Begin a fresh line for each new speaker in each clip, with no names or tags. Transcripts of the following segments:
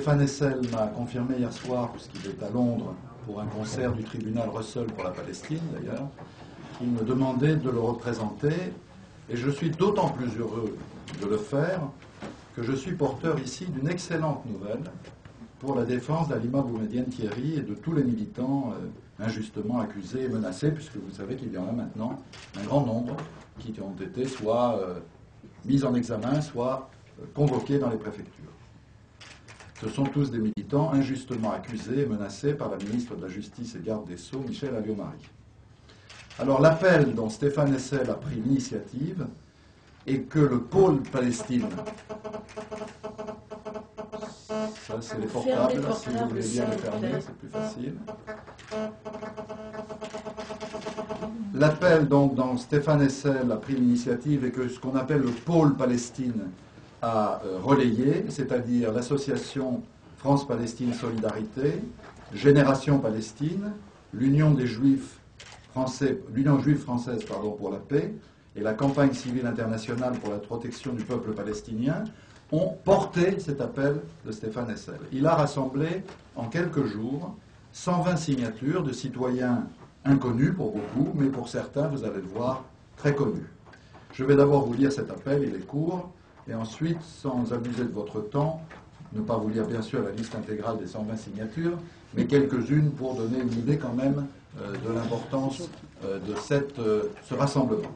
Stéphane Hessel m'a confirmé hier soir, puisqu'il est à Londres pour un concert du tribunal Russell pour la Palestine d'ailleurs, il me demandait de le représenter, et je suis d'autant plus heureux de le faire que je suis porteur ici d'une excellente nouvelle pour la défense d'Halima Boumedienne Thierry et de tous les militants injustement accusés et menacés, puisque vous savez qu'il y en a maintenant un grand nombre qui ont été soit mis en examen, soit convoqués dans les préfectures. Ce sont tous des militants injustement accusés et menacés par la ministre de la Justice et garde des Sceaux, Michèle Alliot-Marie. Alors l'appel dont Stéphane Hessel a pris l'initiative est que le pôle Palestine, ça c'est les portables, si vous voulez bien les fermer, c'est plus facile. L'appel donc dont Stéphane Hessel a pris l'initiative est que ce qu'on appelle le pôle Palestine a relayé, c'est-à-dire l'association France-Palestine Solidarité, Génération Palestine, l'Union des Juifs l'Union juive française pour la paix et la campagne civile internationale pour la protection du peuple palestinien ont porté cet appel de Stéphane Hessel. Il a rassemblé en quelques jours 120 signatures de citoyens inconnus pour beaucoup, mais pour certains, vous allez le voir, très connus. Je vais d'abord vous lire cet appel, il est court, et ensuite, sans abuser de votre temps, ne pas vous lire bien sûr la liste intégrale des 120 signatures, mais quelques-unes pour donner une idée quand même de l'importance de ce rassemblement.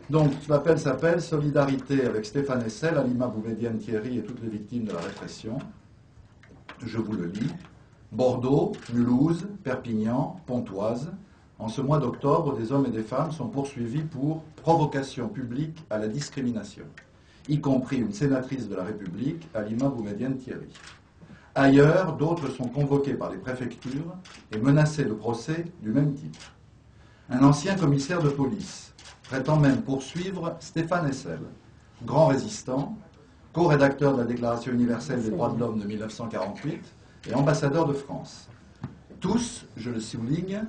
Donc l'appel s'appelle « Solidarité avec Stéphane Hessel, Halima Boumedienne Thierry et toutes les victimes de la répression ». Je vous le lis. Bordeaux, Mulhouse, Perpignan, Pontoise. En ce mois d'octobre, des hommes et des femmes sont poursuivis pour provocation publique à la discrimination, y compris une sénatrice de la République, Halima Boumedienne Thierry. Ailleurs, d'autres sont convoqués par les préfectures et menacés de procès du même type. Un ancien commissaire de police prétend même poursuivre Stéphane Hessel, grand résistant, co-rédacteur de la Déclaration universelle des droits de l'homme de 1948 et ambassadeur de France. Tous, je le souligne,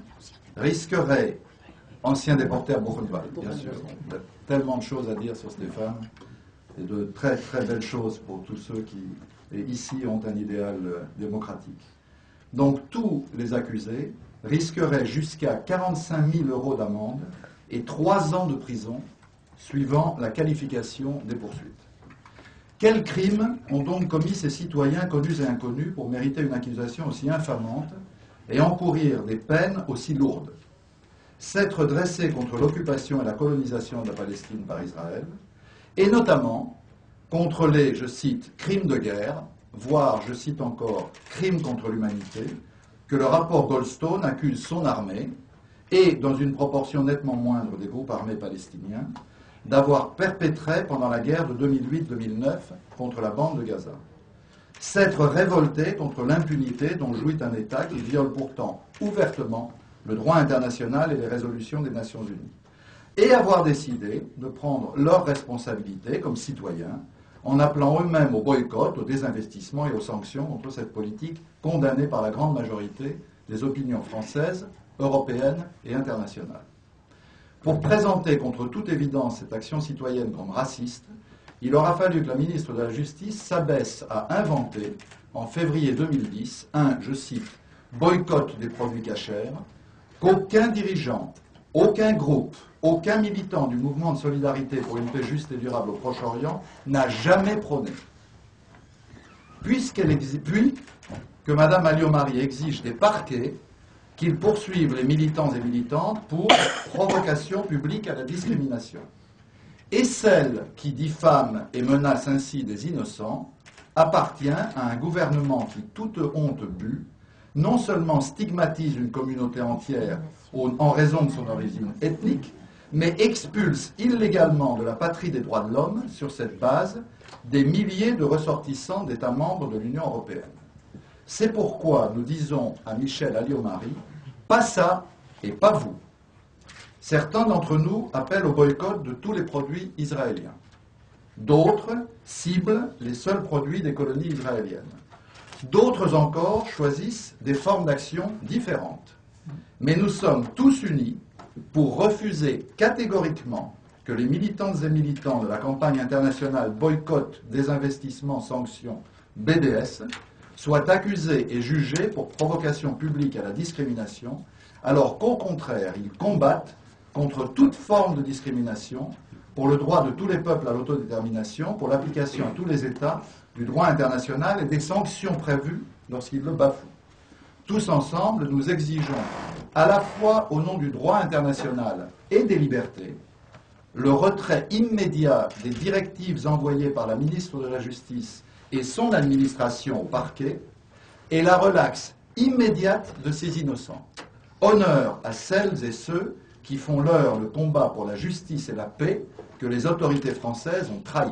risqueraient, ancien déporté à Buchenwald, bien sûr, il y a tellement de choses à dire sur Stéphane, et de très très belles choses pour tous ceux qui, ici, ont un idéal démocratique. Donc tous les accusés risqueraient jusqu'à 45 000 € d'amende et 3 ans de prison, suivant la qualification des poursuites. Quels crimes ont donc commis ces citoyens connus et inconnus pour mériter une accusation aussi infamante et encourir des peines aussi lourdes? S'être dressés contre l'occupation et la colonisation de la Palestine par Israël, et notamment contre les, je cite, crimes de guerre, voire, je cite encore, crimes contre l'humanité, que le rapport Goldstone accuse son armée, et dans une proportion nettement moindre des groupes armés palestiniens, d'avoir perpétré pendant la guerre de 2008-2009 contre la bande de Gaza. S'être révolté contre l'impunité dont jouit un État qui viole pourtant ouvertement le droit international et les résolutions des Nations Unies. Et avoir décidé de prendre leurs responsabilités comme citoyens en appelant eux-mêmes au boycott, au désinvestissement et aux sanctions contre cette politique condamnée par la grande majorité des opinions françaises, européennes et internationales. Pour présenter contre toute évidence cette action citoyenne comme raciste, il aura fallu que la ministre de la Justice s'abaisse à inventer, en février 2010, un, je cite, boycott des produits cachers, qu'aucun dirigeant, aucun groupe, aucun militant du mouvement de solidarité pour une paix juste et durable au Proche-Orient n'a jamais prôné. Puis que Mme Alliot-Marie exige des parquets qu'ils poursuivent les militants et militantes pour provocation publique à la discrimination. Et celle qui diffame et menace ainsi des innocents appartient à un gouvernement qui, toute honte bue, non seulement stigmatise une communauté entière en raison de son origine ethnique, mais expulse illégalement de la patrie des droits de l'homme, sur cette base, des milliers de ressortissants d'États membres de l'Union européenne. C'est pourquoi nous disons à Michèle Alliot-Marie, pas ça et pas vous. Certains d'entre nous appellent au boycott de tous les produits israéliens. D'autres ciblent les seuls produits des colonies israéliennes. D'autres encore choisissent des formes d'action différentes. Mais nous sommes tous unis pour refuser catégoriquement que les militantes et militants de la campagne internationale boycott, désinvestissement, sanctions, BDS, soient accusés et jugés pour provocation publique à la discrimination, alors qu'au contraire, ils combattent contre toute forme de discrimination, pour le droit de tous les peuples à l'autodétermination, pour l'application à tous les États du droit international et des sanctions prévues lorsqu'ils le bafouent. Tous ensemble, nous exigeons, à la fois au nom du droit international et des libertés, le retrait immédiat des directives envoyées par la ministre de la Justice et son administration au parquet, et la relaxe immédiate de ces innocents. Honneur à celles et ceux qui font leur le combat pour la justice et la paix que les autorités françaises ont trahi.